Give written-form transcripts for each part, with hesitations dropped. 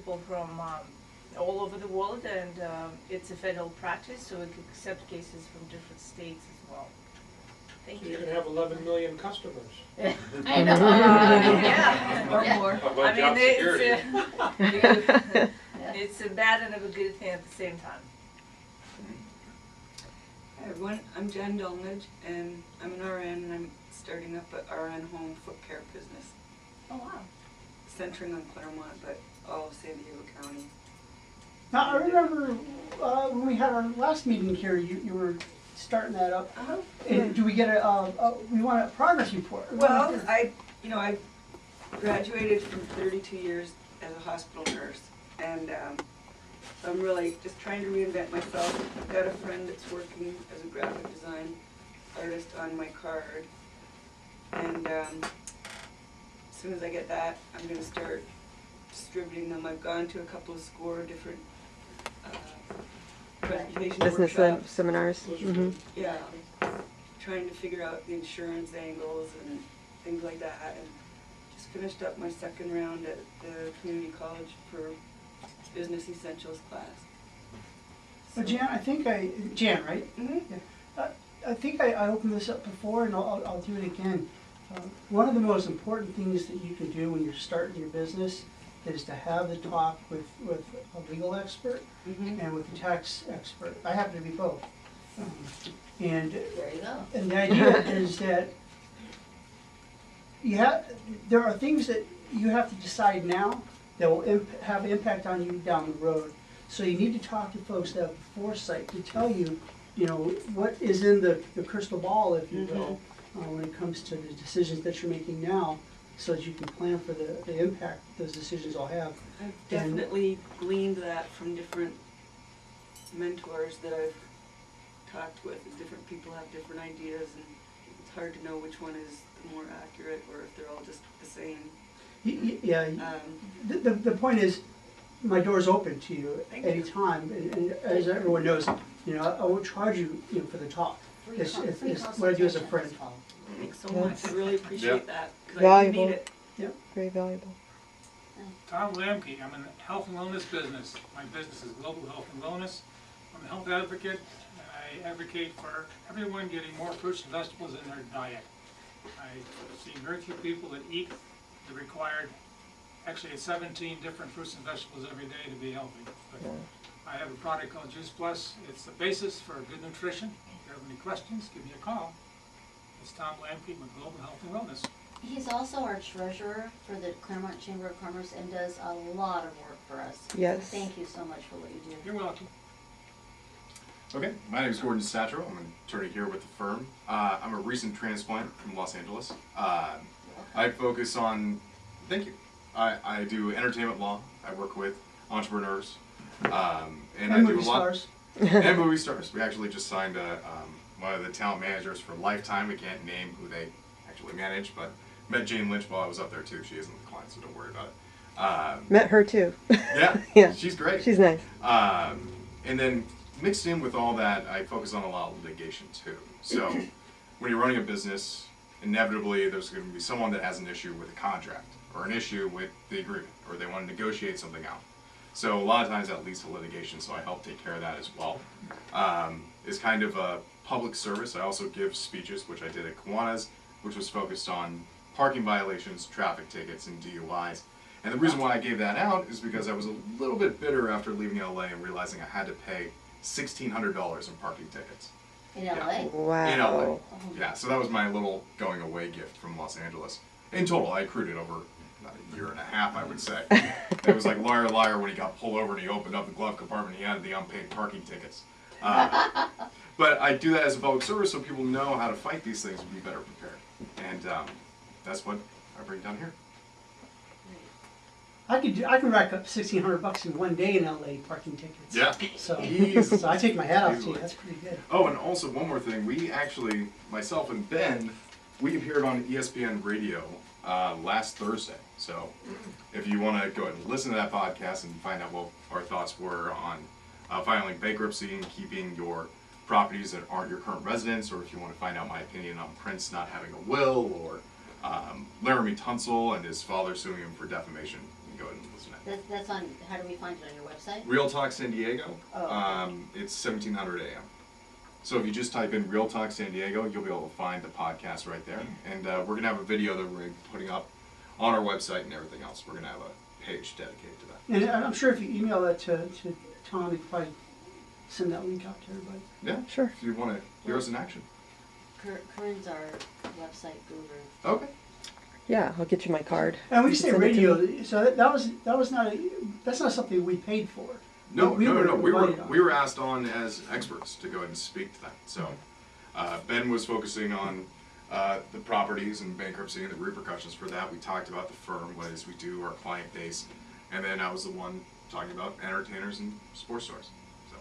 people from all over the world, and it's a federal practice, so we can accept cases from different states as well. Thank So you. you can have 11 million customers. I know. Yeah. Or Yeah. more. How about job security? It's a bad and a good thing at the same time. Hi everyone, I'm Jen Dolmage, and I'm an RN, and I'm starting up an RN home foot care business, Oh, wow. centering on Clairemont, but all of San Diego County. Now, I remember when we had our last meeting here, you were starting that up. And do we get we want a progress report? Well, I graduated from 32 years as a hospital nurse, and I'm really just trying to reinvent myself. I've got a friend that's working as a graphic design artist on my card, and as soon as I get that, I'm going to start distributing them. I've gone to a couple of SCORE different presentation Business workshops. seminars. Mm-hmm. Yeah, trying to figure out the insurance angles and things like that, and just finished up my second round at the community college for business essentials class. But Jan, I think Jan, right? Mm-hmm. Yeah. I think I opened this up before, and I'll do it again. One of the most important things that you can do when you're starting your business is to have the talk with a legal expert and with a tax expert. I happen to be both. And There you go. And the idea is that there are things that you have to decide now that will have impact on you down the road. So you need to talk to folks that have foresight to tell you, what is in the crystal ball, if you will, when it comes to the decisions that you're making now, so that you can plan for the impact those decisions will have. I've definitely gleaned that from different mentors that I've talked with. Different people have different ideas, and it's hard to know which one is the more accurate or if they're all just the same. Yeah, the point is, my door's open to you Thank any you. time, and as everyone knows, I won't charge you, for the talk. It's what I do as a friend. Thanks so much. I really appreciate that, because I Valuable. need it. Very valuable. Tom Lamke, I'm in the health and wellness business. My business is Global Health and Wellness. I'm a health advocate, and I advocate for everyone getting more fruits and vegetables in their diet. I see very few people that eat the required, actually it's 17 different fruits and vegetables every day to be healthy. But I have a product called Juice Plus. It's the basis for good nutrition. If you have any questions, give me a call. It's Tom Lamke with Global Health and Wellness. He's also our treasurer for the Clairemont Chamber of Commerce and does a lot of work for us. Yes. So thank you so much for what you do. You're welcome. Okay, my name is Gordon Sattro. I'm an attorney here with the firm. I'm a recent transplant from Los Angeles. I focus on, thank you. I do entertainment law. I work with entrepreneurs. And I do a lot. Stars. And movie stars. We actually just signed one of the talent managers for Lifetime. We can't name who they actually manage, but met Jane Lynch while I was up there too. She isn't the client, so don't worry about it. Met her too. Yeah, Yeah. she's great. She's nice. And then mixed in with all that, I focus on a lot of litigation too. So when you're running a business, inevitably there's going to be someone that has an issue with a contract or an issue with the agreement, or they want to negotiate something out. So a lot of times that leads to litigation, so I help take care of that as well. It's kind of a public service. I also give speeches, which I did at Kiwanis, which was focused on parking violations, traffic tickets, and DUIs. And the reason why I gave that out is because I was a little bit bitter after leaving LA and realizing I had to pay $1,600 in parking tickets. In Yeah. LA? Wow. In LA. Yeah, so that was my little going away gift from Los Angeles. In total, I accrued it over about a year and a half, I would say. It was like liar, liar when he got pulled over and he opened up the glove compartment, he had the unpaid parking tickets. But I do that as a public service so people know how to fight these things and be better prepared. And that's what I bring down here. I can rack up $1,600 in one day in LA parking tickets. Yeah. So, Easily. so I take my hat off to Easily. you. That's pretty good. Oh, and also one more thing. We actually, myself and Ben, we appeared on ESPN Radio last Thursday. So if you want to go ahead and listen to that podcast and find out what our thoughts were on filing bankruptcy and keeping your properties that aren't your current residence, or if you want to find out my opinion on Prince not having a will, or Laramie Tunsil and his father suing him for defamation, you can go ahead and listen to that. That's on, how do we find it on your website? Real Talk San Diego. Oh, okay. It's 1700 AM. So if you just type in Real Talk San Diego, you'll be able to find the podcast right there. And we're gonna have a video that we're putting up on our website and everything else. We're gonna have a page dedicated to that. And I'm sure if you email that to Tom, he could probably send that link out to everybody. Yeah, Sure. if you want to hear us in action. Corinne's our website guru. Okay. Yeah, I'll get you my card. And we You just say can send it to me. radio, so that was not, that's not something we paid for. No, We no, were no. invited on. We were asked on as experts to go ahead and speak to that. So Ben was focusing on the properties and bankruptcy and the repercussions for that. We talked about the firm, what it is we do, our client base, and then I was the one talking about entertainers and sports stars. So.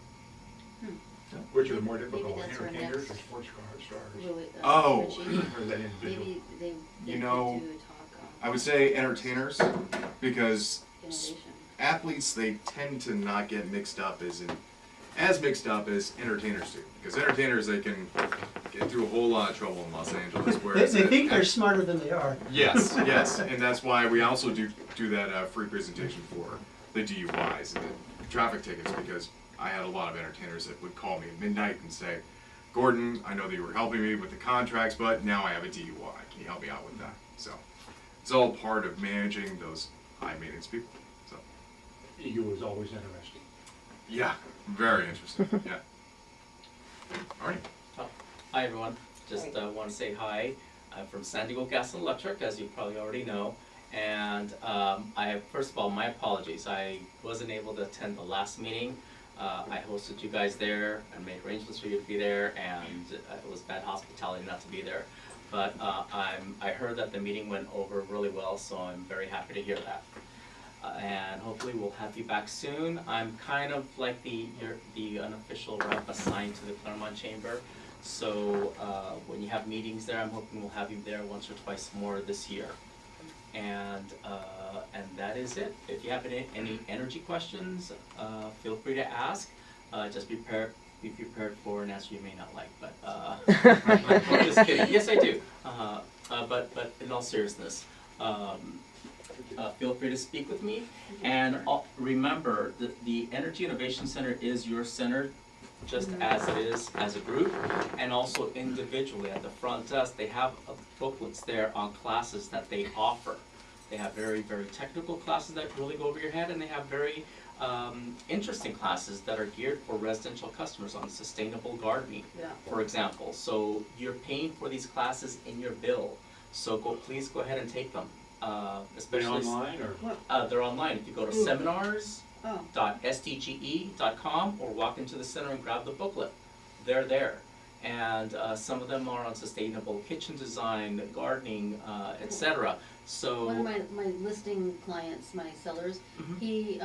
Which are the more difficult, Maybe that's our entertainers or next- sports car stars? Really, Oh. Richie, Or is that individual? maybe they You could know, do a talk I on would say entertainers because innovation. athletes, they tend to not get mixed up as mixed up as entertainers do. Because entertainers, they can get through a whole lot of trouble in Los Angeles. Whereas They think they're at- smarter than they are. Yes, yes, and that's why we also do that free presentation for the DUIs and the traffic tickets, because I had a lot of entertainers that would call me at midnight and say, Gordon, I know that you were helping me with the contracts, but now I have a DUI. Can you help me out with that? So it's all part of managing those high maintenance people. So EU is always interesting. yeah, very interesting. Yeah. All right. Hi everyone, just want to say hi. I'm from San Diego Gas and Electric, as you probably already know. And first of all, my apologies. I wasn't able to attend the last meeting. I hosted you guys there and made arrangements for you to be there, and it was bad hospitality not to be there. But I heard that the meeting went over really well, so I'm very happy to hear that. And hopefully we'll have you back soon. I'm kind of like the unofficial rep assigned to the Clairemont Chamber. So when you have meetings there, I'm hoping we'll have you there once or twice more this year. And that is it. If you have any energy questions, feel free to ask. Just be prepared for an answer you may not like. But I'm just kidding. Yes, I do. But in all seriousness, feel free to speak with me. And remember, the Energy Innovation Center is your center, just as it is as a group, and also individually at the front desk. They have booklets there on classes that they offer. They have very, very technical classes that really go over your head, and they have very interesting classes that are geared for residential customers on sustainable gardening, for example. So you're paying for these classes in your bill. So please go ahead and take them. Especially online or? they're online. If you go to seminars.sdge.com or walk into the center and grab the booklet, they're there. And some of them are on sustainable kitchen design, gardening, etc. So One of my listing clients, my sellers, he,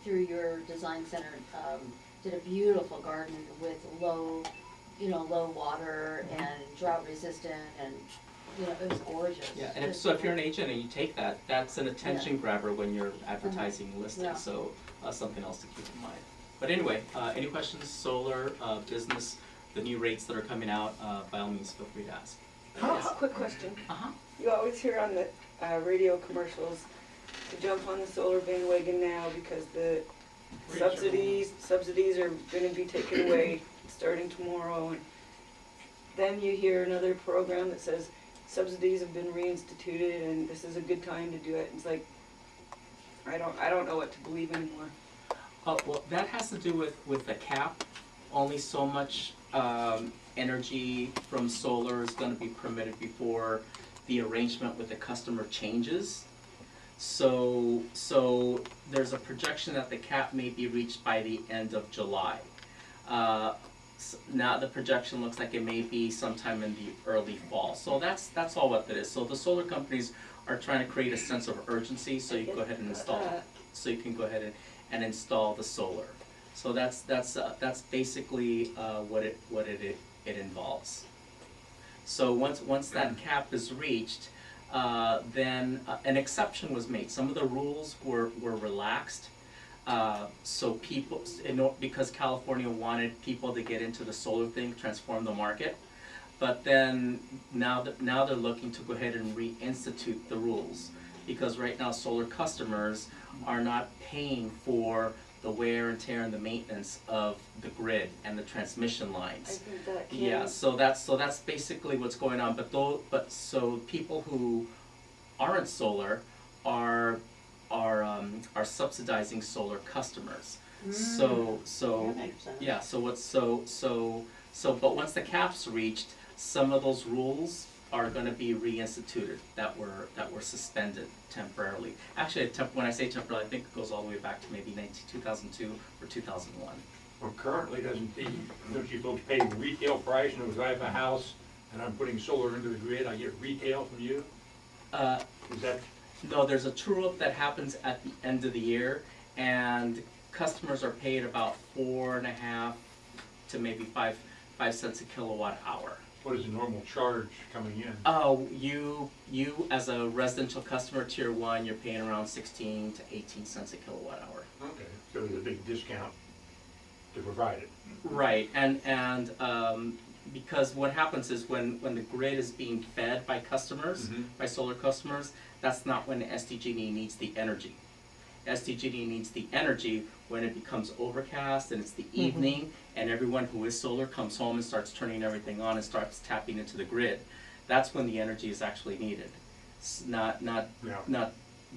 through your design center, did a beautiful garden with low water and drought resistant, and it was gorgeous. yeah, and if you're an agent and you take that, that's an attention grabber when you're advertising listings. Yeah. So something else to keep in mind. But anyway, any questions, solar, business, the new rates that are coming out, by all means, feel free to ask. Yes. Quick question. Uh-huh. You always hear on the radio commercials to jump on the solar bandwagon now because the subsidies are going to be taken away starting tomorrow, and then you hear another program that says subsidies have been reinstituted and this is a good time to do it. It's like I don't know what to believe anymore. Well, that has to do with the cap. Only so much energy from solar is going to be permitted before the arrangement with the customer changes. So there's a projection that the cap may be reached by the end of July. Now the projection looks like it may be sometime in the early fall. So that's all what that is. So the solar companies are trying to create a sense of urgency, so you can go ahead and install. So you can go ahead and install the solar. So that's basically what it involves. So once that cap is reached, then an exception was made. Some of the rules were relaxed. So people, because California wanted people to get into the solar thing, transform the market. But then now they're looking to go ahead and reinstitute the rules, because right now solar customers are not paying for the wear and tear and the maintenance of the grid and the transmission I lines. think that can. Yeah, so that's basically what's going on. But so people who aren't solar are subsidizing solar customers. So That makes sense. yeah, so but once the cap's reached, some of those rules are going to be reinstituted that were suspended temporarily. Actually, when I say temporarily, I think it goes all the way back to maybe 2002 or 2001. Well, currently, don't you folks pay the retail price, and if I have a house and I'm putting solar into the grid, I get retail from you? Is that, No, there's a true-up that happens at the end of the year, and customers are paid about 4.5 to maybe 5 cents a kilowatt hour. what is the normal charge coming in? Oh, you as a residential customer, tier 1, you're paying around 16 to 18 cents a kilowatt hour. Okay, so there's a big discount to provide it. Right, and because what happens is when the grid is being fed by customers, by solar customers, that's not when the SDG&E needs the energy. SDG&E needs the energy when it becomes overcast and it's the evening, and everyone who is solar comes home and starts turning everything on and starts tapping into the grid. That's when the energy is actually needed. It's not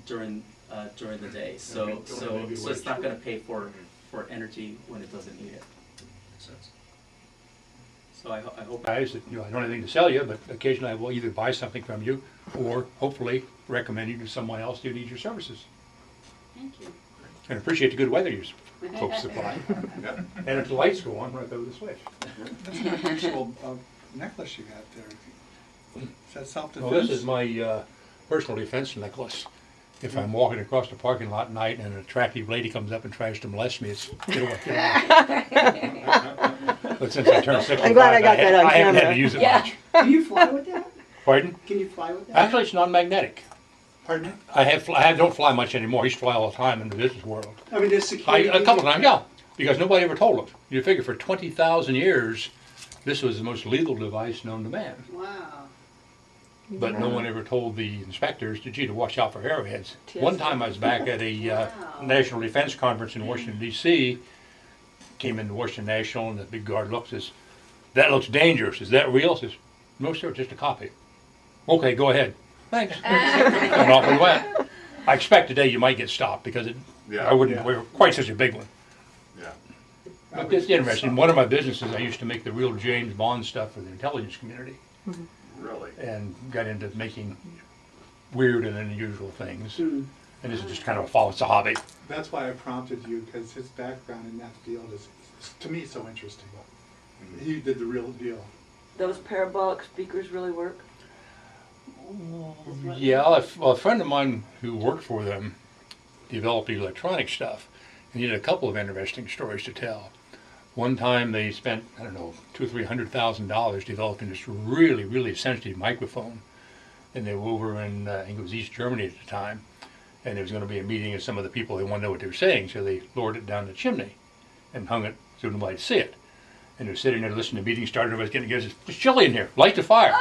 during the day. So it's not going to pay for energy when it doesn't need it. Makes sense. So I hope. Guys, that, I don't have anything to sell you, but occasionally I will either buy something from you or hopefully recommend you to someone else who needs your services. Thank you. And appreciate the good weather you folks supply. Yep. And if the lights go on when I throw the switch. That's an actual necklace you got there. Is that self-defense? Well, this is my personal defense necklace. If I'm walking across the parking lot at night and an attractive lady comes up and tries to molest me, it's get away, get away. But since I turned 65, I'm glad I got that on I haven't had camera. to use it Yeah. much. Can you fly with that? Pardon? Can you fly with that? Actually, it's non-magnetic. Pardon me? I don't fly much anymore. I used to fly all the time in the business world. I mean, does security... A couple of times, yeah, because nobody ever told them. You figure for 20,000 years, this was the most legal device known to man. Wow. But no one ever told the inspectors to watch out for arrowheads. One time I was back at a Wow. National Defense Conference in Washington, D.C., came into Washington National, and the big guard looks, says, "That looks dangerous. Is that real?" Says, "No, sir, just a copy." "Okay, go ahead." "Thanks." And off we went. I expect today you might get stopped because I wouldn't wear quite such a big one. Yeah. But it's interesting. One of my businesses, I used to make the real James Bond stuff for the intelligence community, Really? and got into making weird and unusual things. Hmm. And this is just kind of a follow. It's a hobby. That's why I prompted you, because his background in that field is, to me, so interesting. He did the real deal. Those parabolic speakers really work? Yeah, a friend of mine who worked for them developed electronic stuff, and he had a couple of interesting stories to tell. One time they spent, I don't know, $200,000-300,000 developing this really, really sensitive microphone, and they were over in, I think it was East Germany at the time, and there was going to be a meeting of some of the people who wanted to know what they were saying, so they lowered it down the chimney and hung it so nobody could see it. And they were sitting there listening to the meeting, started, everybody's getting together, it's chilly in here, light the fire.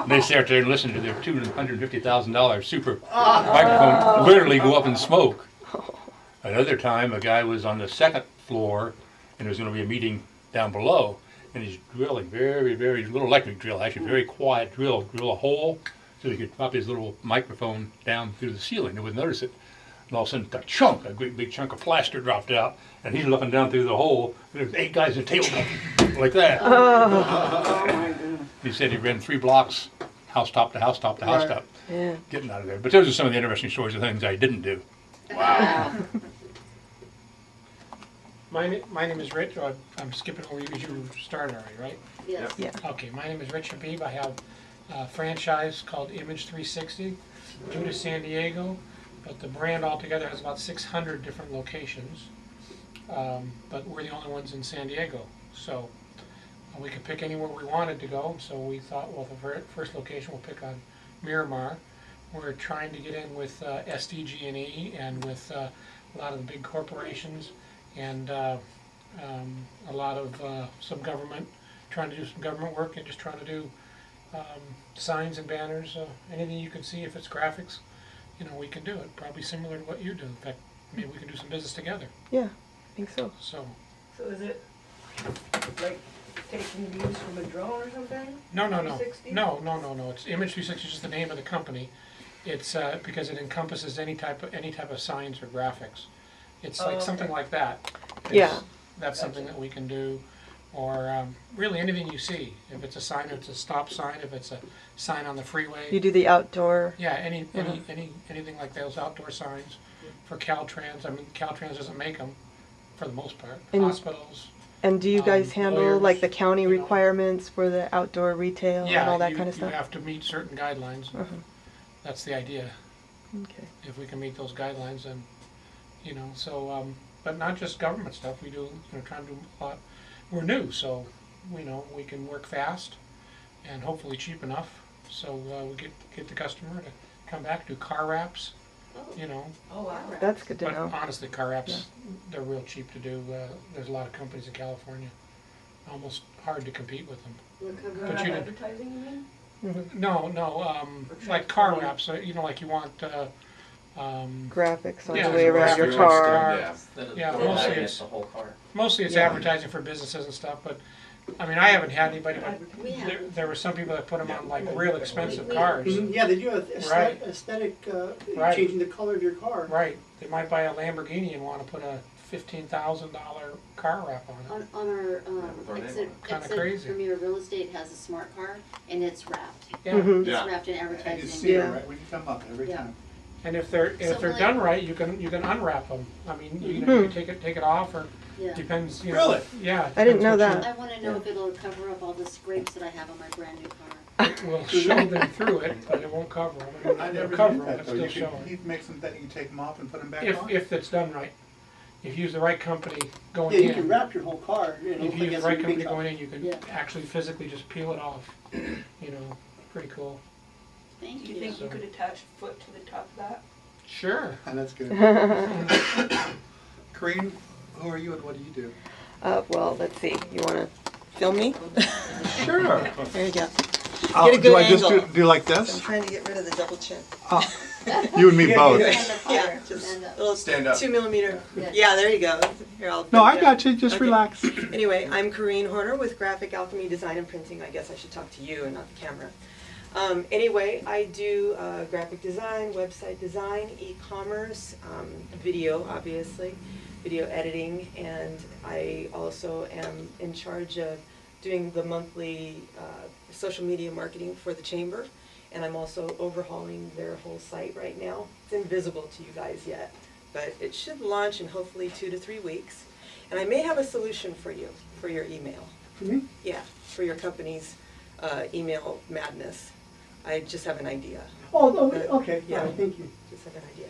And they sat there and listened to their $250,000 super microphone literally go up in smoke. Another time, a guy was on the second floor, and there was going to be a meeting down below, and he's drilling very, very little electric drill, actually very quiet drill a hole so he could pop his little microphone down through the ceiling. They wouldn't notice it. And all of a sudden, a great big chunk of plaster dropped out, and he's looking down through the hole, and there's 8 guys at the table like that. Oh my goodness. He said he ran 3 blocks, house top to house top to house top, Yeah. getting out of there. But those are some of the interesting stories of things I didn't do. Wow. My name is Rich. I'm skipping over you because you started already, right? Yes. Yeah. Okay, my name is Rich Habib. I have a franchise called Image 360, due to San Diego, but the brand altogether has about 600 different locations. But we're the only ones in San Diego, so we could pick anywhere we wanted to go. So we thought, well, the first location we'll pick on Miramar. We're trying to get in with SDG&E and with a lot of the big corporations and a lot of some government, trying to do some government work and just trying to do signs and banners, anything you can see if it's graphics, you know, we can do it, probably similar to what you do. In fact, maybe we can do some business together, Yeah, I think so. so. So is it like taking views from a drone or something? No, 360? no, it's Image 360 is just the name of the company. It's, because it encompasses any type of signs or graphics. It's Oh, like okay. something like that. Yeah. That's something that we can do, or really anything you see. If it's a sign, if it's a stop sign, if it's a sign on the freeway. You do the outdoor. Yeah, anything like those outdoor signs for Caltrans. I mean, Caltrans doesn't make them for the most part. And- Hospitals. And do you guys handle lawyers, like the county you know. requirements for the outdoor retail and all that kind of you stuff? have to meet certain guidelines. Uh-huh. That's the idea. Okay. If we can meet those guidelines, then, you know, so, but not just government stuff. We do, you know, try to do a lot. We're new, so, you know, we can work fast and hopefully cheap enough. So we get the customer to come back, do car wraps, you know. Oh, wow. That's good to But know. honestly, car wraps, they're real cheap to do. There's a lot of companies in California. Almost hard to compete with them. But you did- Advertising, you mean? No, like car wraps, you know, like you want, Graphics on Yeah, the way around your graphics, car. Yeah. Instead of Yeah, putting mostly that it's- against the whole car. mostly it's Yeah. advertising for businesses and stuff, but, I mean, I haven't had anybody, but We have. there were some people that put them on like real expensive cars. Mhm, yeah, they do have Right. aesthetic, Right. changing the color of your car. Right, they might buy a Lamborghini and wanna put a $15,000 car wrap on it. On our, with our name exit, on Kinda exit crazy. Premier Real Estate has a smart car, and it's wrapped. Yeah, Mhm. Yeah. It's wrapped in And you advertising. see it Yeah. right when you come up every Yeah. time. and if they're So done like- right, you can unwrap them. I mean, you can take it off, or Yeah. depends, you know. Really? Yeah. I didn't know depends what I wanna know if it'll cover up all the scrapes that I have on my brand new car. We'll show them through it, but it won't cover them. I It'll never cover knew them, that but though. still You show can, them. he makes them that you can take them off and put them back on? If it's done right. If you use the right company going Yeah, in. you can wrap your whole car, you know, If like you use it's the right a company big going in, you can Yeah. actually physically just peel it off. You know, pretty cool. Thank Do you. you think you could attach foot to the top of that? Sure. And that's good. Corinne, who are you and what do you do? Well, let's see. You want to film me? Sure. There you go. Oh, Get a good do I just angle. do like I'm this? trying to get rid of the double chin. You and me Yeah, both. yeah. Stand up Yeah, higher. just Stand up. a little Stand up. 2 millimeter. Yeah. Yeah, there you go. Here, I'll. No, I yeah. got you. Just Okay. relax. Anyway, I'm Corinne Horner with Graphic Alchemy Design and Printing. I guess I should talk to you and not the camera. Anyway, I do graphic design, website design, e-commerce, video, obviously, video editing, and I also am in charge of doing the monthly social media marketing for the chamber, and I'm also overhauling their whole site right now. It's invisible to you guys yet, but it should launch in hopefully 2 to 3 weeks. And I may have a solution for you, for your email. For me? Yeah, for your company's email madness. I just have an idea. Oh, okay, Yeah. all right, thank you. Just have an idea.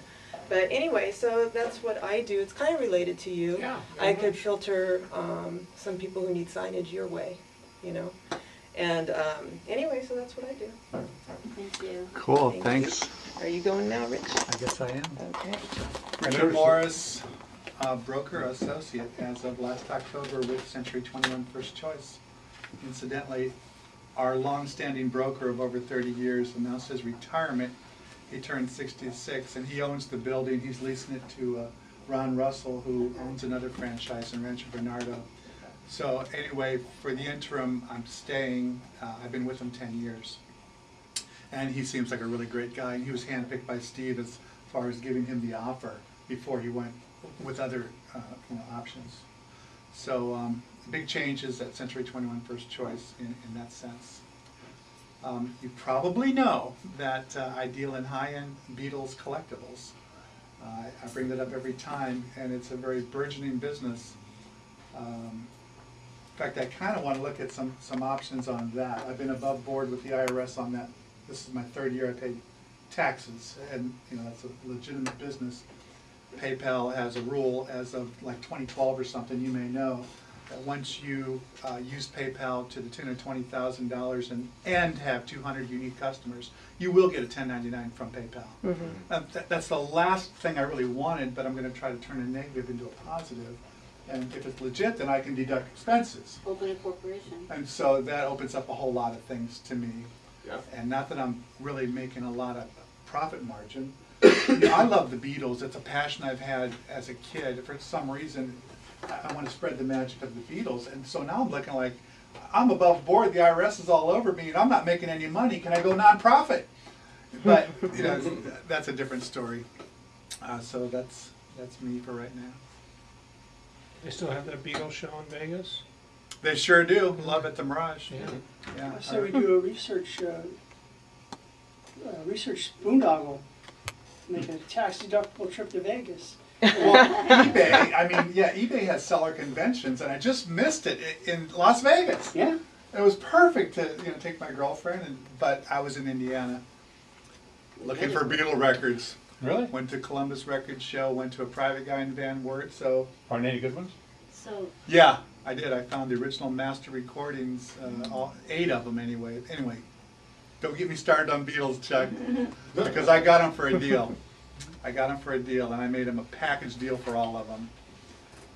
But anyway, so that's what I do. It's kind of related to you. Yeah. I could filter some people who need signage your way, you know. And anyway, so that's what I do. Thank you. Cool, Thank thanks. Are you going now, Rich? I guess I am. Okay. Richard Morris, broker associate as of last October with Century 21 First Choice. Incidentally, our long-standing broker of over 30 years announced his retirement. He turned 66 and he owns the building. He's leasing it to Ron Russell, who owns another franchise in Rancho Bernardo. So anyway, for the interim, I'm staying. I've been with him 10 years. And he seems like a really great guy. And he was handpicked by Steve as far as giving him the offer before he went with other options. So big changes at Century 21 First Choice in that sense. You probably know that I deal in high-end Beatles collectibles. I bring that up every time, and it's a very burgeoning business. In fact, I kind of want to look at some options on that. I've been above board with the IRS on that. This is my 3rd year I paid taxes, and that's a legitimate business. PayPal has a rule as of like 2012 or something, you may know, that once you use PayPal to the tune of $20,000 and have 200 unique customers, you will get a 1099 from PayPal. Mm-hmm. That's the last thing I really wanted, but I'm going to try to turn a negative into a positive. And if it's legit, then I can deduct expenses. Open a corporation. And so that opens up a whole lot of things to me. Yeah. And not that I'm really making a lot of profit margin, You know, I love the Beatles. It's a passion I've had as a kid. For some reason, I want to spread the magic of the Beatles. And so now I'm looking like, I'm above board, the IRS is all over me, and I'm not making any money. Can I go nonprofit? But, you know, that's a different story. So that's me for right now. They still have that Beatles show in Vegas? They sure do. Love at the Mirage. Yeah. Yeah. I say we do a research boondoggle, make a tax deductible trip to Vegas. Well, eBay, I mean, yeah, eBay has seller conventions, and I just missed it in Las Vegas. Yeah. It was perfect to, you know, take my girlfriend, but I was in Indiana looking for Beatle records. Really? Went to Columbus Record Show, went to a private guy in Van Wert, so. Aren't any good ones? So, Yeah, I did. I found the original master recordings, all 8 of them anyway. Anyway, don't get me started on Beatles, Chuck, because I got them for a deal. I got them for a deal, and I made them a package deal for all of them.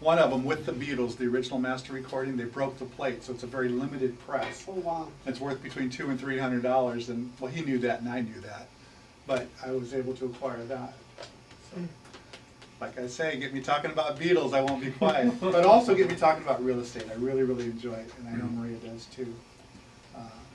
One of them with the Beatles, the original master recording, they broke the plate, so it's a very limited press. Oh, wow. It's worth between $200 and $300, and well, he knew that, and I knew that, but I was able to acquire that. So, like I say, get me talking about Beatles, I won't be quiet. But also get me talking about real estate. I really, really enjoy it, and I know Maria does too.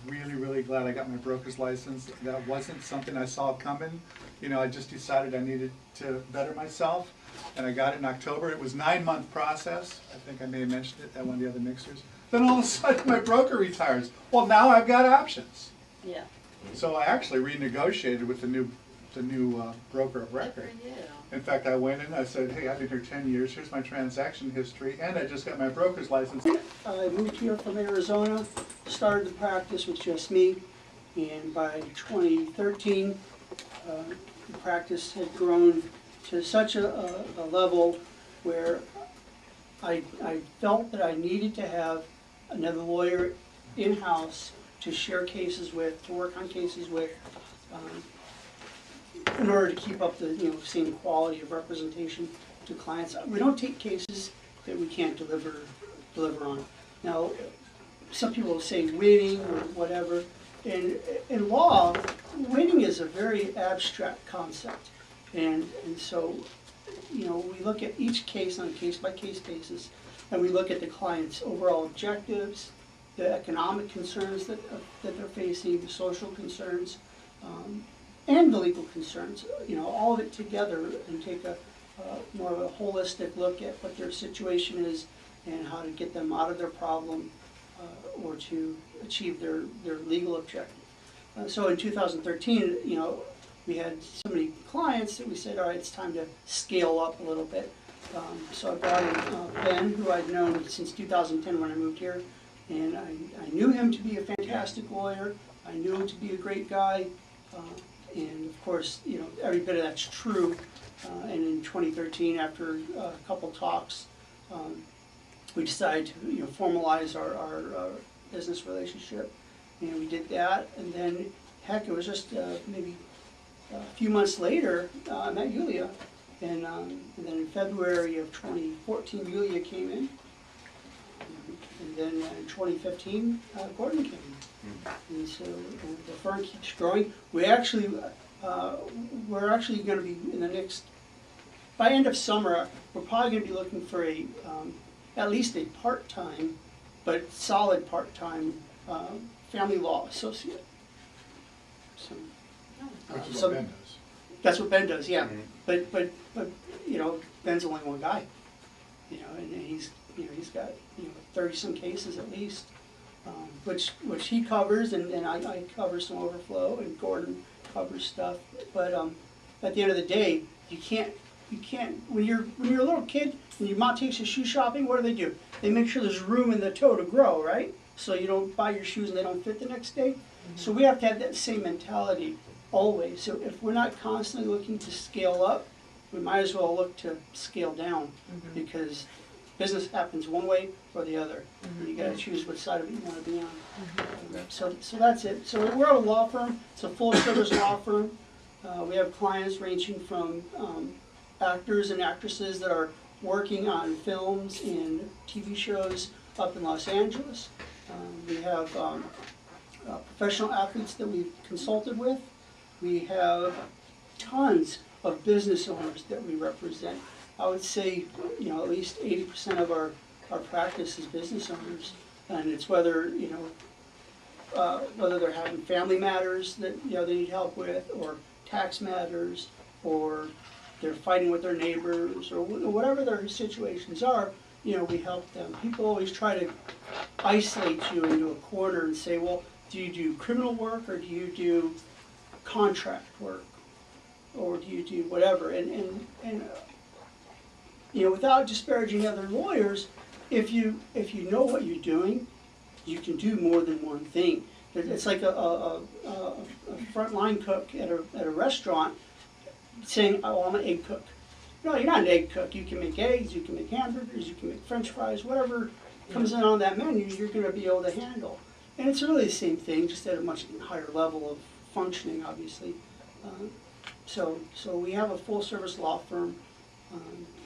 Really, really glad I got my broker's license. That wasn't something I saw coming. You know, I just decided I needed to better myself, and I got it in October. It was a 9-month process. I think I may have mentioned it at one of the other mixers. Then all of a sudden my broker retires. Well, now I've got options. yeah. So I actually renegotiated with the new broker of record. Good for you. In fact, I went in, I said, hey, I've been here 10 years, here's my transaction history, and I just got my broker's license. I moved here from Arizona, started the practice with just me, and by 2013, the practice had grown to such a level where I felt that I needed to have another lawyer in-house to share cases with, to work on cases with, in order to keep up the same quality of representation to clients. We don't take cases that we can't deliver on. Now, some people say winning or whatever. In law, winning is a very abstract concept, and so we look at each case on a case-by-case basis, and we look at the client's overall objectives, the economic concerns that they're facing, the social concerns, and the legal concerns, all of it together, and take a more of a holistic look at what their situation is and how to get them out of their problem or to achieve their legal objective. So in 2013, we had so many clients that we said, all right, it's time to scale up a little bit. So I brought in Ben, who I'd known since 2010 when I moved here, and I knew him to be a fantastic lawyer. I knew him to be a great guy. And of course, every bit of that's true. And in 2013, after a couple talks, we decided to formalize our business relationship, and we did that. And then, heck, it was just maybe a few months later, I met Yulia, and then in February of 2014, Yulia came in, and then in 2015, Gordon came in. And so the firm keeps growing. We're actually going to be in the next, by end of summer, we're probably going to be looking for at least a part-time, but solid part-time family law associate. So, Which is so what Ben does. that's what Ben does, yeah. But Ben's only one guy, and he's got 30-some cases at least. Which he covers, and I cover some overflow, and Gordon covers stuff. But at the end of the day, you can't when you're a little kid and your mom takes you shoe shopping. What do? They make sure there's room in the toe to grow, right? So you don't buy your shoes and they don't fit the next day. So we have to have that same mentality always. So if we're not constantly looking to scale up, we might as well look to scale down, because business happens one way or the other. And you gotta choose which side of it you wanna be on. So that's it. So we're a law firm. It's a full service law firm. We have clients ranging from actors and actresses that are working on films and TV shows up in Los Angeles. We have professional athletes that we've consulted with. We have tons of business owners that we represent. I would say, you know, at least 80% of our practice is business owners. And it's whether, you know, whether they're having family matters that, you know, they need help with, or tax matters, or they're fighting with their neighbors, or whatever their situations are, you know, we help them. People always try to isolate you into a corner and say, well, do you do criminal work, or do you do contract work, or do you do whatever? And you know, without disparaging other lawyers, if you know what you're doing, you can do more than one thing. It's like a frontline cook at a restaurant saying, "Oh, I'm an egg cook." No, you're not an egg cook. You can make eggs, you can make hamburgers, you can make French fries, whatever comes in on that menu, you're going to be able to handle. And it's really the same thing, just at a much higher level of functioning, obviously. So we have a full-service law firm.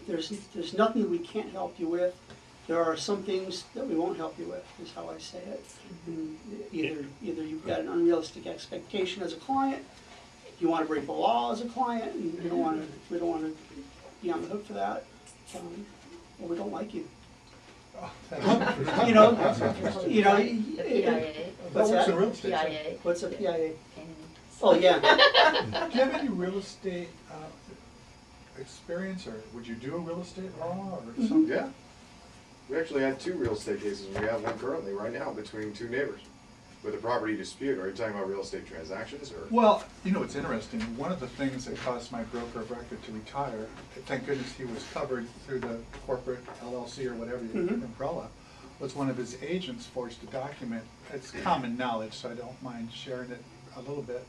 There's nothing that we can't help you with. There are some things that we won't help you with, is how I say it. And either you've got an unrealistic expectation as a client, you want to break the law as a client, and we don't want to be on the hook for that, or we don't like you. Oh, thanks. You know, The PIA. What's That works that? in real estate, so. PIA. What's a PIA? And Oh, yeah. Do you have any real estate experience, or would you do a real estate law or something? Yeah. We actually had 2 real estate cases, and we have one currently right now between 2 neighbors with a property dispute. Are you talking about real estate transactions, or? Well, you know, it's interesting. One of the things that caused my broker of record to retire, thank goodness he was covered through the corporate LLC or whatever umbrella, was one of his agents forged a document. It's common knowledge, so I don't mind sharing it a little bit.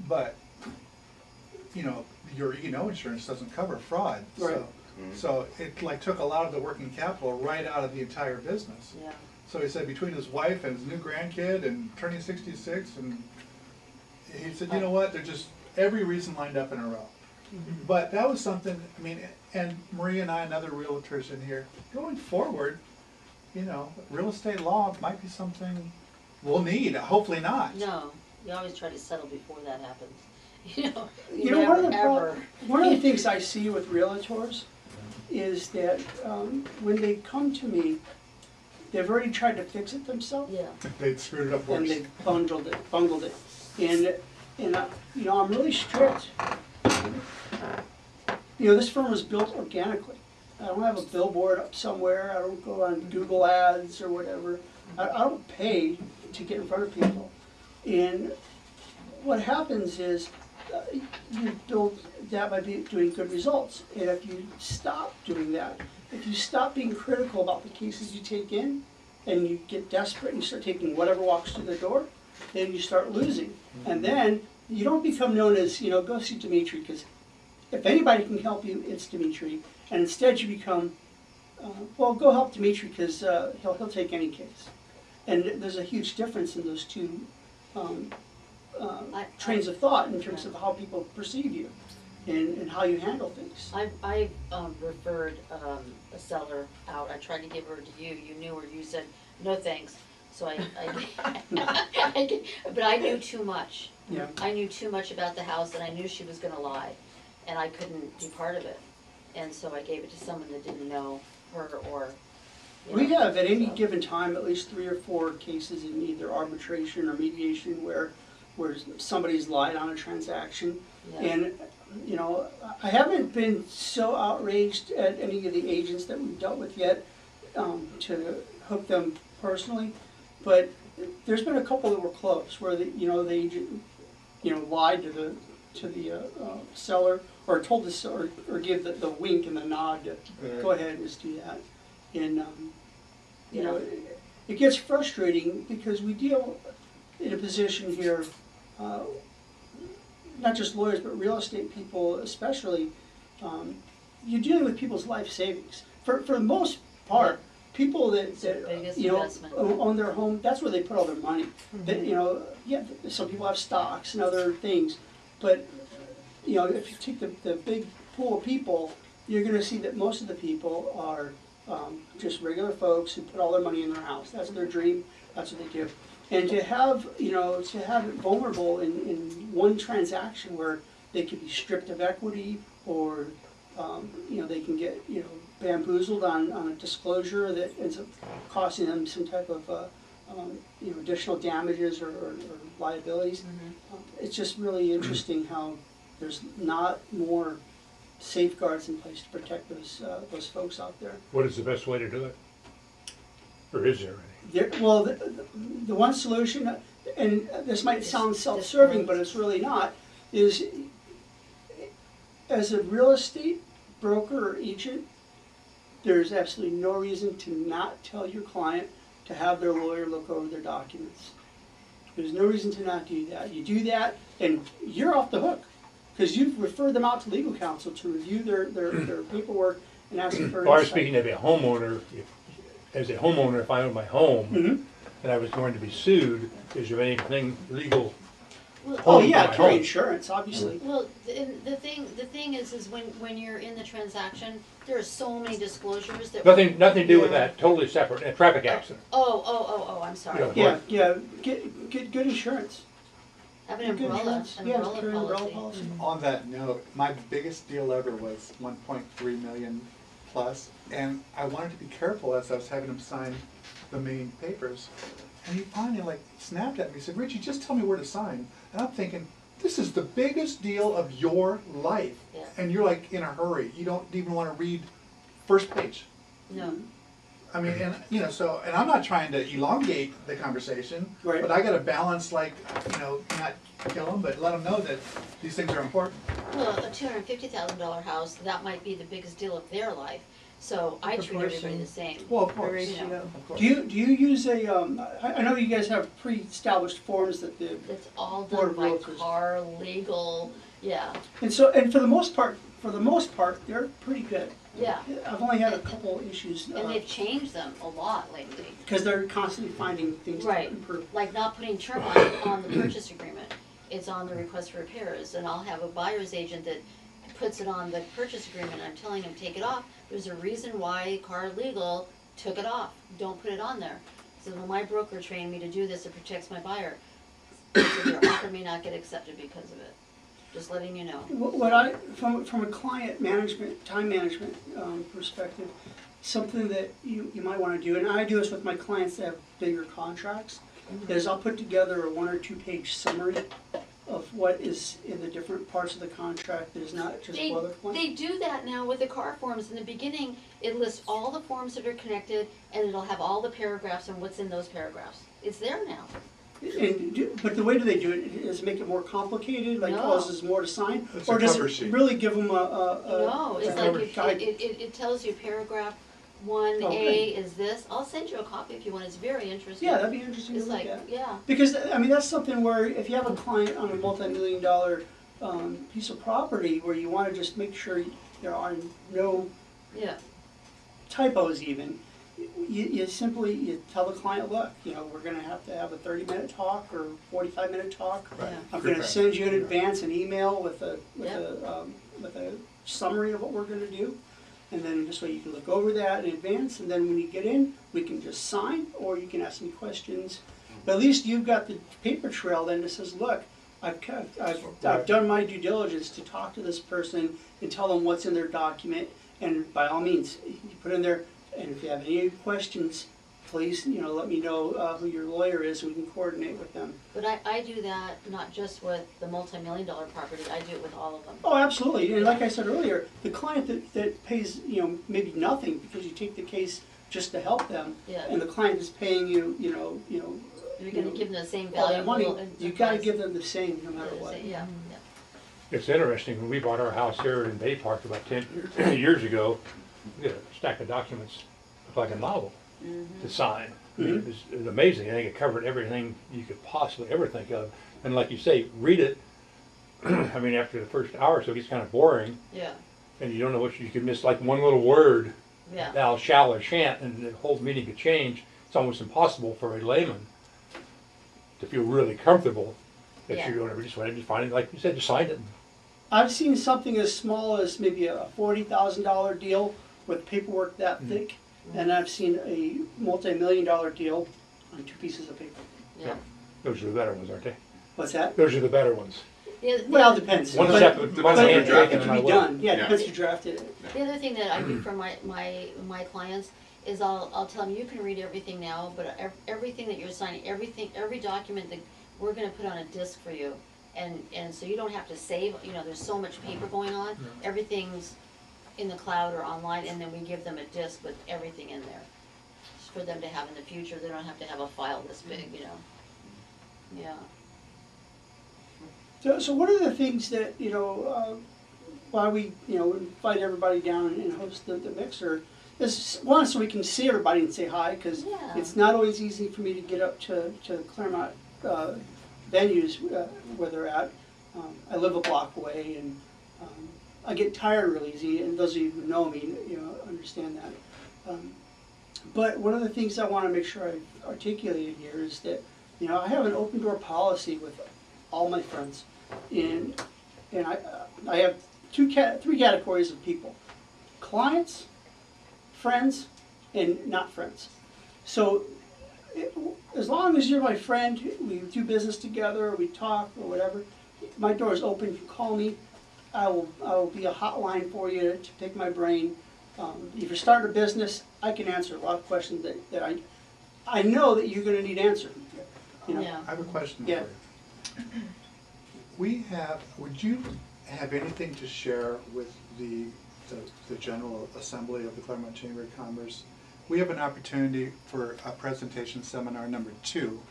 But, you know, your E&O insurance doesn't cover fraud. Right. So it like took a lot of the working capital right out of the entire business. Yeah. So he said between his wife and his new grandkid and turning 66, and he said, you know what, they're just every reason lined up in a row. But that was something, I mean, and Maria and I and other realtors in here, going forward, you know, real estate law might be something we'll need, hopefully not. no, you always try to settle before that happens. You know, one of the ever. one of the things I see with realtors is that when they come to me, they've already tried to fix it themselves. Yeah. They screwed it up And worse. they bungled it. And you know, I'm really strict. You know, this firm was built organically. I don't have a billboard up somewhere. I don't go on Google Ads or whatever. I don't pay to get in front of people. And what happens is you build that by doing good results. And if you stop doing that, if you stop being critical about the cases you take in, and you get desperate and you start taking whatever walks through the door, then you start losing. And then you don't become known as, you know, go see Dimitri, because if anybody can help you, it's Dimitri. And instead you become, well, go help Dimitri, because he'll take any case. And there's a huge difference in those two trains of thought in terms of how people perceive you and how you handle things. I referred a seller out. I tried to give her to you. You knew her. You said, no thanks. So but I knew too much. Yeah. I knew too much about the house, and I knew she was gonna lie, and I couldn't be part of it. And so I gave it to someone that didn't know her or, you We know, have at any so. given time at least 3 or 4 cases in either arbitration or mediation where somebody's lied on a transaction. Yeah. And, you know, I haven't been so outraged at any of the agents that we've dealt with yet to hook them personally, but there's been a couple that were close where the agent, lied to the seller, or told the seller, or give the wink and the nod to go ahead and just do that. And it gets frustrating because we deal in a position here, not just lawyers but real estate people especially. You're dealing with people's life savings for the most part. People that biggest investment. own their home, that's where they put all their money. That, some people have stocks and other things, but if you take the big pool of people, you're going to see that most of the people are just regular folks who put all their money in their house. That's their dream. That's what they do. And to have it vulnerable in one transaction where they could be stripped of equity, or, you know, they can get, you know, bamboozled on a disclosure that ends up costing them some type of, you know, additional damages or liabilities. It's just really interesting how there's not more safeguards in place to protect those folks out there. What is the best way to do it? Or is there any? Well, the one solution, and this might sound self-serving, but it's really not, is as a real estate broker or agent, there's absolutely no reason to not tell your client to have their lawyer look over their documents. There's no reason to not do that. You do that, and you're off the hook, because you've referred them out to legal counsel to review their paperwork and ask them for Well, I was insight. speaking of a homeowner. As a homeowner, if I owned my home and I was going to be sued, is there anything legal? Well, Oh, Home yeah, by carry home. insurance, obviously. Well, the thing is when you're in the transaction, there are so many disclosures that. Nothing to do with that, totally separate, a traffic accident. Oh, I'm sorry. Yeah. Yeah, get good insurance. Have an Good umbrella, insurance. Yeah, umbrella carry an umbrella policy. policy. On that note, my biggest deal ever was 1.3 million plus, and I wanted to be careful as I was having him sign the main papers. And he finally like snapped at me, he said, "Richie, just tell me where to sign." And I'm thinking, this is the biggest deal of your life. Yeah. And you're like in a hurry. You don't even want to read first page. No, I mean, and you know, so, and I'm not trying to elongate the conversation, Right. but I got to balance, like, you know, not kill them, but let them know that these things are important. well, a $250,000 house, that might be the biggest deal of their life, so I treat everybody the same. Well, of The course. ratio. Of course. Do you use a, I know you guys have pre-established forms that the, It's all Board done of by Realtors. car, legal, yeah, and for the most part, they're pretty good. yeah. I've only had a couple issues, And they've changed them a lot lately. because they're constantly finding things to Right. improve. Like not putting term on the purchase agreement, it's on the request for repairs, and I'll have a buyer's agent that puts it on the purchase agreement, I'm telling him, take it off. There's a reason why car legal took it off, don't put it on there. So when my broker trained me to do this, it protects my buyer. So your offer may not get accepted because of it, just letting you know. What I, from a client management, time management perspective, something that you might want to do, and I do this with my clients that have bigger contracts, is I'll put together a 1 or 2 page summary of what is in the different parts of the contract that is not just boilerplate. They do that now with the car forms. In the beginning, it lists all the forms that are connected, and it'll have all the paragraphs and what's in those paragraphs. It's there now. But the way do they do it, is make it more complicated, like No. causes more to sign? It's a Or does cover it sheet. really give them No, it's a like guide? it tells you paragraph 1A Okay. is this. I'll send you a copy if you want. It's very interesting. Yeah, that'd be interesting to It's look like, at. yeah, Because, I mean, that's something where if you have a client on a multi-million-dollar piece of property where you want to just make sure there are no yeah. typos even, you simply, you tell the client, look, you know, we're gonna have to have a 30-minute talk or 45-minute talk. Yeah. I'm gonna send you in advance an email with a Yep. summary of what we're gonna do. And then this way you can look over that in advance, and then when you get in, we can just sign, or you can ask me questions. But at least you've got the paper trail then that says, look, I've done my due diligence to talk to this person and tell them what's in their document. And by all means, you put in there, and if you have any questions, please, you know, let me know who your lawyer is, and we can coordinate with them. But I do that not just with the multi-million-dollar property. I do it with all of them. Oh, absolutely, and like I said earlier, the client that pays, you know, maybe nothing because you take the case just to help them, Yeah. and the client is paying you, you know, You're going to give them the same all value. that money, and you gotta price. give them the same no matter what. Yeah, It's interesting, when we bought our house here in Bay Park about 10 years ago, we had a stack of documents, looked like a novel, to sign. I mean, it was amazing. I think it covered everything you could possibly ever think of. And like you say, read it. I mean, after the first hour or so, it gets kind of boring, yeah, and you don't know what you could miss, like one little word, yeah. thou, shall, or shan't, and the whole meaning could change. It's almost impossible for a layman to feel really comfortable that Yeah. you're going to just went and just find it, like you said, just sign it. I've seen something as small as maybe a $40,000 deal with paperwork that thick, and I've seen a multi-million-dollar deal on 2 pieces of paper. Yeah. Those are the better ones, aren't they? What's that? Those are the better ones. Well, it depends. One But- step, Depends one on But who hand it drafted taken can and I be will. done, yeah, it Yeah. depends who drafted it. The other thing that I do for my clients is I'll tell them, you can read everything now, but everything that you're signing, every document that we're gonna put on a disc for you. And so you don't have to save, there's so much paper going on, everything's in the cloud or online, and then we give them a disc with everything in there. Just for them to have in the future, they don't have to have a file this big, yeah. So one of the things that, why we, invite everybody down and host the mixer is, one, so we can see everybody and say hi, because Yeah. it's not always easy for me to get up to Clairemont venues where they're at. I live a block away, and I get tired really easy, and those of you who know me, understand that. But one of the things I want to make sure I articulated here is that, I have an open door policy with all my friends, and I have three categories of people: clients, friends, and not friends. So as long as you're my friend, we do business together, or we talk, or whatever, my door is open. You can call me. I will be a hotline for you to pick my brain. If you're starting a business, I can answer a lot of questions that I know that you're going to need answered. Yeah. I have a question Yeah. for you. Would you have anything to share with the General Assembly of the Clairemont Chamber of Commerce? We have an opportunity for a presentation seminar number 2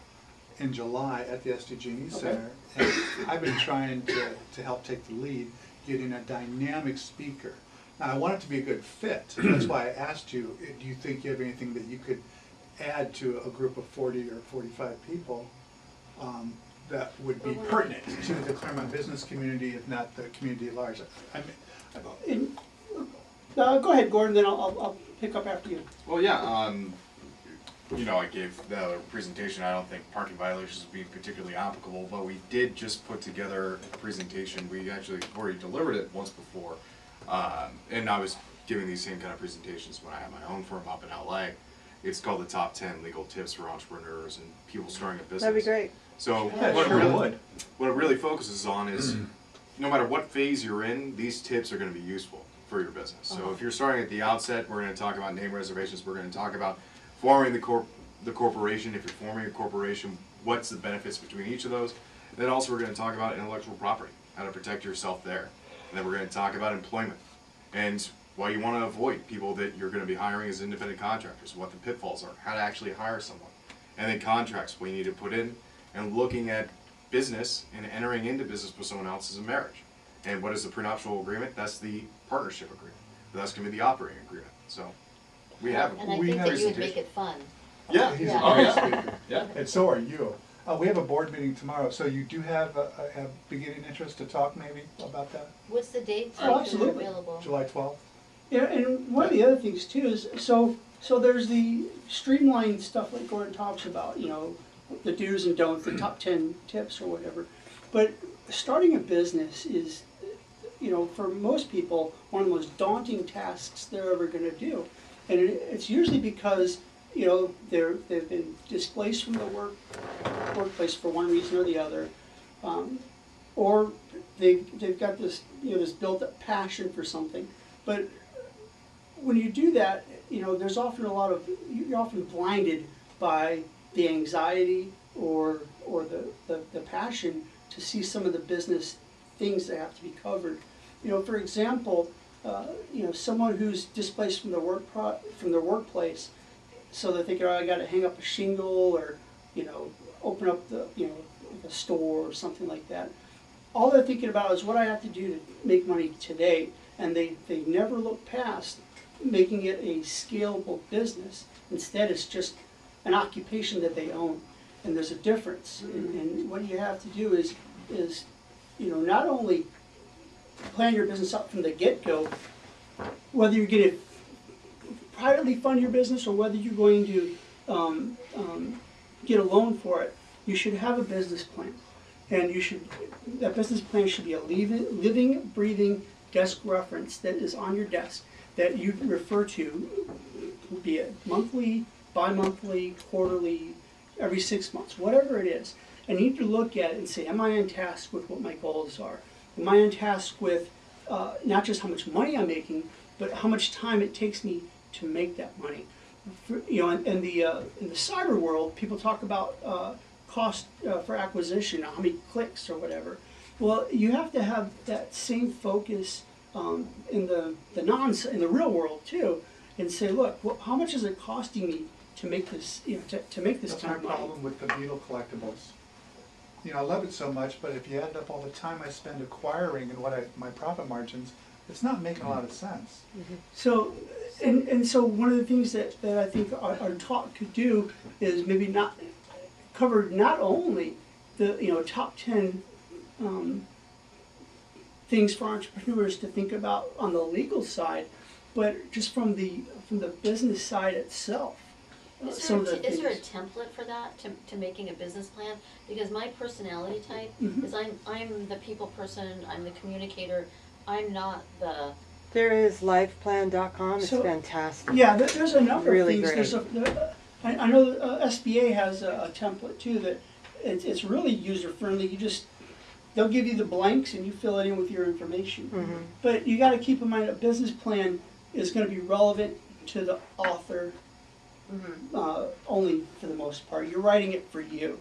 in July at the SDG&E Center. And I've been trying to help take the lead, getting a dynamic speaker. Now, I want it to be a good fit. That's why I asked you, do you think you have anything that you could add to a group of 40 or 45 people that would be pertinent to the Clairemont business community, if not the community at large? Go ahead, Gordon, then I'll pick up after you. Well, yeah, I gave the presentation. I don't think parking violations would be particularly applicable, but we did just put together a presentation. We actually already delivered it once before, and I was giving these same kind of presentations when I had my own firm up in LA. It's called the Top 10 Legal Tips for Entrepreneurs and People Starting a Business. That'd be great. So Yeah, what, sure it really, would. what it really focuses on is no matter what phase you're in, these tips are going to be useful for your business. So if you're starting at the outset, we're going to talk about name reservations. We're going to talk about forming the corporation. If you're forming a corporation, what's the benefits between each of those? And then also we're going to talk about intellectual property, how to protect yourself there. And then we're going to talk about employment and why you want to avoid people that you're going to be hiring as independent contractors, what the pitfalls are, how to actually hire someone. And then contracts, what you need to put in, and looking at business and entering into business with someone else is a marriage. And what is the prenuptial agreement? That's the partnership agreement. That's going to be the operating agreement. So we have And I we think have that you would presentation. make it fun. Yeah. He's Yeah. a great speaker. Yeah. And so are you. We have a board meeting tomorrow, so you do have beginning interest to talk maybe about that? What's the date Oh, that are absolutely. available? July 12th? Yeah, and one of the other things too is, so there's the streamlined stuff like Gordon talks about, the do's and don'ts, the top 10 tips or whatever. But starting a business is, for most people, one of the most daunting tasks they're ever going to do. And it's usually because, they've been displaced from the workplace for one reason or the other. Or they've got this, this built-up passion for something. But when you do that, there's often you're often blinded by the anxiety or the passion to see some of the business things that have to be covered. For example, someone who's displaced from their workplace, so they're thinking, I got to hang up a shingle or, open up like a store or something like that. All they're thinking about is what I have to do to make money today, and they never look past making it a scalable business. Instead, it's just an occupation that they own, and there's a difference. And what you have to do is not only plan your business up from the get-go, whether you're going to privately fund your business or whether you're going to get a loan for it, you should have a business plan. And that business plan should be a living, breathing desk reference that is on your desk that you refer to, be it monthly, bi-monthly, quarterly, every 6 months, whatever it is. I need to look at it and say, am I on task with what my goals are? Am I on task with not just how much money I'm making, but how much time it takes me to make that money? In the cyber world, people talk about cost for acquisition, how many clicks or whatever. Well, you have to have that same focus in the real world too, and say, look, well, how much is it costing me to make this, to make this That's kind my of money? problem with the Beetle collectibles. I love it so much, but if you add up all the time I spend acquiring and my profit margins, it's not making a lot of sense. So, and so one of the things that I think our talk could do is maybe not cover not only the top 10 things for entrepreneurs to think about on the legal side, but just from the business side itself. Is there a template for that, to making a business plan? Because my personality type is I'm the people person, I'm the communicator, I'm not the. There is liveplan.com, it's So, fantastic. Yeah, there's a number Really of things. great. I know SBA has a template too that it's really user friendly. They'll give you the blanks and you fill it in with your information. But you got to keep in mind a business plan is going to be relevant to the author only for the most part. You're writing it for you.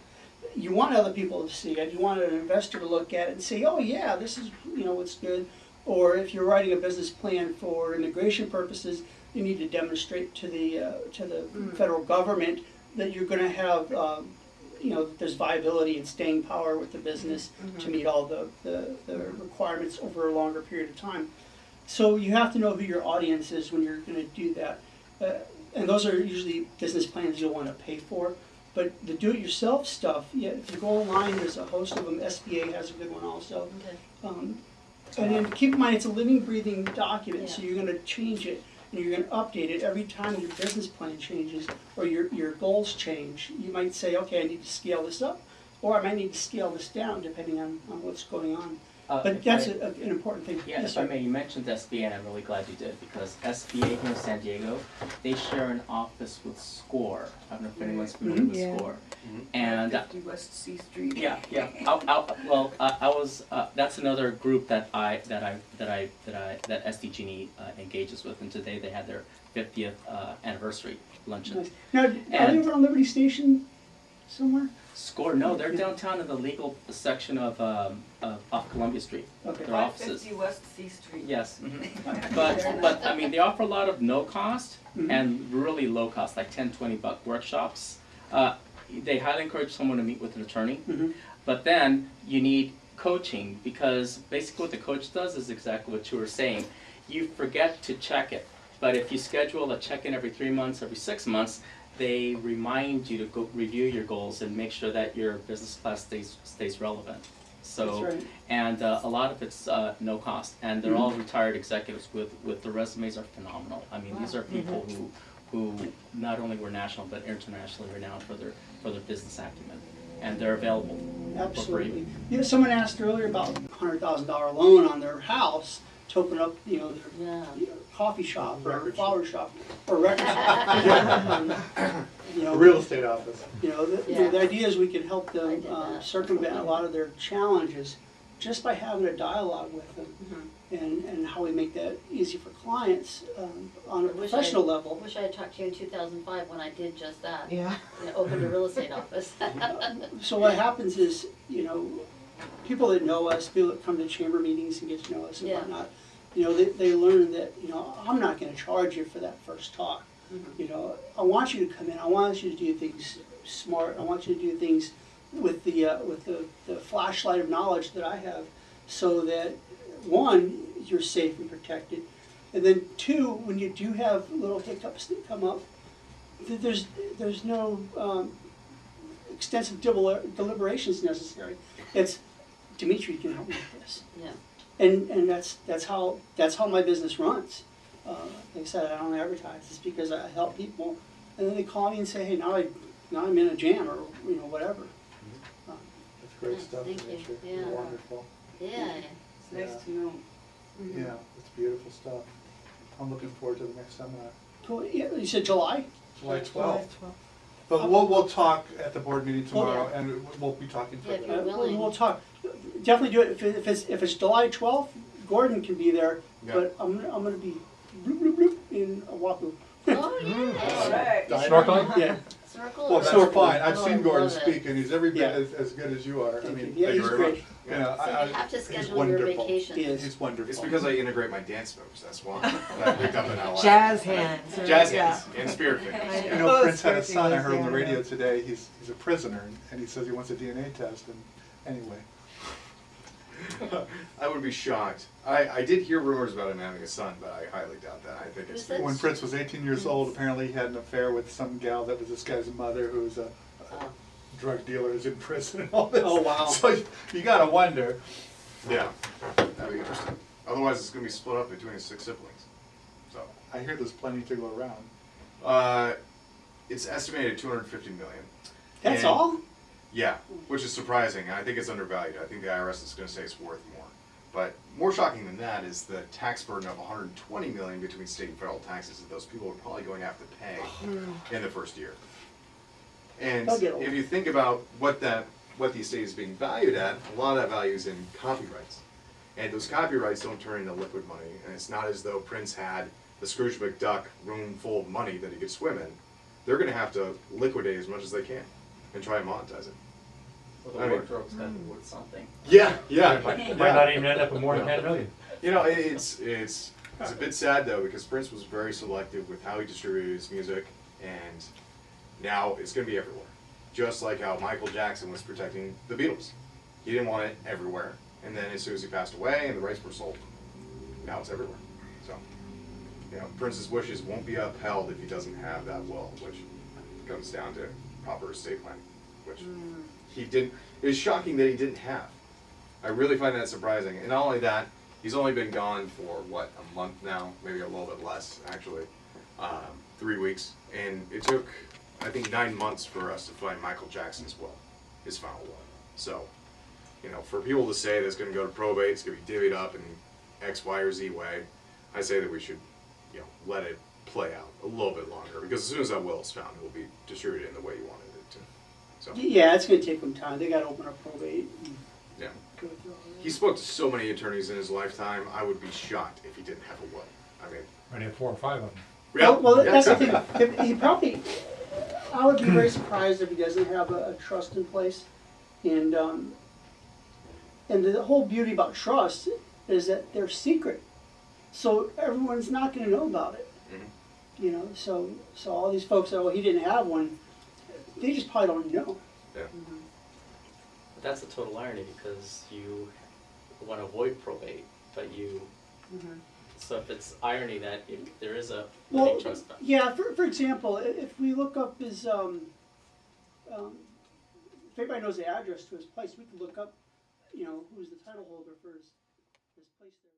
You want other people to see it. You want an investor to look at it and say, oh yeah, this is what's good. Or if you're writing a business plan for immigration purposes, you need to demonstrate to the federal government that you're going to have that there's viability and staying power with the business to meet all the requirements over a longer period of time. So you have to know who your audience is when you're going to do that. And those are usually business plans you'll want to pay for. But the do-it-yourself stuff, if you go online, there's a host of them. SBA has a good one also. Okay. And then keep in mind, it's a living, breathing document, so you're going to change it and you're going to update it every time your business plan changes or your goals change. You might say, okay, I need to scale this up, or I might need to scale this down depending on what's going on. But that's an important thing. Yeah, if I may, you mentioned SBA, and I'm really glad you did, because SBA here in San Diego, they share an office with SCORE. I don't know if anyone's familiar with SCORE. And 50 West C Street. yeah. I was. That's another group that SDG&E engages with, and today they had their 50th anniversary luncheon. Nice. Now, are they over on Liberty Station somewhere? SCORE, no, they're downtown in the legal section of off Columbia Street. Okay. Their offices. 50 West C Street. Yes, but I mean, they offer a lot of no cost and really low cost, like $10-20 workshops. They highly encourage someone to meet with an attorney, but then you need coaching, because basically what the coach does is exactly what you were saying. You forget to check it, but if you schedule a check-in every 3 months, every 6 months, they remind you to go review your goals and make sure that your business class stays relevant. So, That's right. and a lot of it's no cost, and they're all retired executives with the resumes are phenomenal. I mean, these are people who not only were national but internationally renowned for their business acumen, and they're available for free. Absolutely. Someone asked earlier about $100,000 loan on their house to open up, their coffee shop or flower shop or record shop. A real estate office. The idea is we can help them circumvent a lot of their challenges just by having a dialogue with them, and how we make that easy for clients on a professional level. I wish I had talked to you in 2005 when I did just that. Yeah. Opened a real estate office. So what happens is, people that know us, people that come to chamber meetings and get to know us and whatnot, they learn that, I'm not going to charge you for that first talk. I want you to come in. I want you to do things smart. I want you to do things with the flashlight of knowledge that I have, so that one, you're safe and protected, and then two, when you do have little hiccups that come up, there's no extensive deliberations necessary. It's Dimitri can help me with this. Yeah. And that's how my business runs. Like I said, I don't advertise. It's because I help people, and then they call me and say, hey, now I'm in a jam or whatever. That's great stuff, Thank you. Dimitri. Yeah. Wonderful. Yeah. It's nice to know. Yeah, it's beautiful stuff. I'm looking forward to the next seminar. Cool. Yeah, you said July? July 12th. But we'll talk at the board meeting tomorrow, Yeah. and we'll be talking Yeah, if further. you're willing. We'll talk. Definitely do it. If it's July 12th, Gordon can be there, Yeah. but I'm gonna be bloop, bloop, bloop in Oahu. Oh, yeah. All right. Snorkeling? Yeah. Circle Well, or- that's fine. I've Oh, I seen Gordon love it. speak, and he's every bit Yeah. as good as you are. I Thank mean, you. Yeah, thank you he's very great. much. you know, So you have to he's schedule your wonderful. vacation. He is. He's wonderful. It's because I integrate my dance moves, that's why. That I picked up in LA. Jazz hands. or- Jazz yeah. hands and spirit fingers. You know, Oh, Prince had a Sparky son, I was heard on the there, radio yeah. today, he's a prisoner, and he says he wants a DNA test, and anyway. I would be shocked. I did hear rumors about him having a son, but I highly doubt that. I think it's Who's that? When Prince was 18 years old, apparently he had an affair with some gal that was this guy's mother, who was a Oh. drug dealer, is in prison and all this. Oh, wow. So you gotta wonder. Yeah, that'd be interesting. Otherwise, it's gonna be split up between his 6 siblings. So, I hear there's plenty to go around. it's estimated 250 million. That's And- all? Yeah, which is surprising. I think it's undervalued. I think the IRS is gonna say it's worth more. But more shocking than that is the tax burden of 120 million between state and federal taxes that those people are probably going to have to pay in the first year. And They'll get if you think about what the estate is being valued at, a lot of that value is in copyrights. And those copyrights don't turn into liquid money. And it's not as though Prince had the Scrooge McDuck room full of money that he could swim in. They're gonna have to liquidate as much as they can and try and monetize it. Well, the I mean- wardrobe's got to be worth something. Yeah, yeah. Might not even end up with more than $10 million. You know, it's a bit sad though, because Prince was very selective with how he distributed his music, and now it's gonna be everywhere. Just like how Michael Jackson was protecting the Beatles. He didn't want it everywhere, and then as soon as he passed away and the rights were sold, now it's everywhere. So, you know, Prince's wishes won't be upheld if he doesn't have that will, which comes down to proper estate planning, which he didn't. It was shocking that he didn't have. I really find that surprising. And not only that, he's only been gone for, what, a month now? Maybe a little bit less, actually. 3 weeks. And it took, I think, 9 months for us to find Michael Jackson's will, his final will. So, you know, for people to say that it's going to go to probate, it's going to be divvied up in X, Y, or Z way, I say that we should, you know, let it play out a little bit longer. Because as soon as that will is found, it will be distributed in the way you wanted it to. So, Yeah, it's gonna take them time. They gotta open up probate. And yeah. go through all that. He spoke to so many attorneys in his lifetime, I would be shocked if he didn't have a will. I mean, Might have 4 or 5 of them. Well, yeah, that's the could thing. be. If he probably, I would be very surprised if he doesn't have a trust in place. And the whole beauty about trust is that they're secret. So everyone's not gonna know about it. Mhm. You know, so all these folks that, well, he didn't have one, they just probably don't know. Yeah. But that's a total irony because you want to avoid probate, but you. So if it's irony that if there is a Well, living trust fund. yeah, for example, if we look up his, if anybody knows the address to his place, we can look up, you know, who's the title holder for his place there.